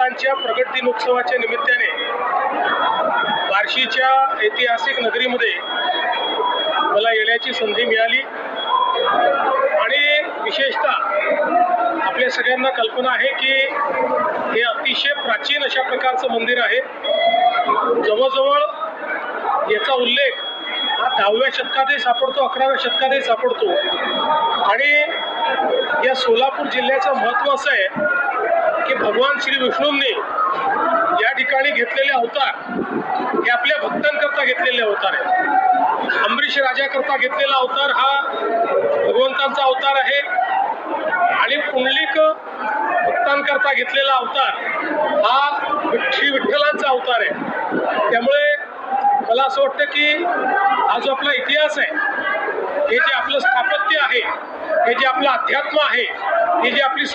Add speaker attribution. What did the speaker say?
Speaker 1: विठ्ठलांच्या प्रगट दिनोत्सवाच्या निमित्ताने बार्शीच्या ऐतिहासिक नगरीमध्ये मला येण्याची संधी मिळाली आणि विशेषतः आपल्या सगळ्यांना कल्पना आहे की हे अतिशय प्राचीन अशा प्रकारचं मंदिर आहे। जवळजवळ याचा उल्लेख हा 10व्या शतकातही सापडतो, 11व्या शतकातही सापडतो आणि या सोलापूर जिल्ह्याचं महत्त्व असं आहे की भगवान श्री विष्णूंनी या ठिकाणी घेतलेले अवतार हे आपल्या भक्तांकरता घेतलेले अवतार आहेत। अंबरीश राजाकरता घेतलेला अवतार हा भगवंतांचा अवतार आहे आणि पुंडलिक भक्तांकरता घेतलेला अवतार हा श्री विठ्ठलांचा अवतार आहे। त्यामुळे मला असं वाटतं की हा जो आपला इतिहास आहे, हे जे आपलं स्थापत्य आहे, हे जे आपलं अध्यात्म आहे, हे जे आपली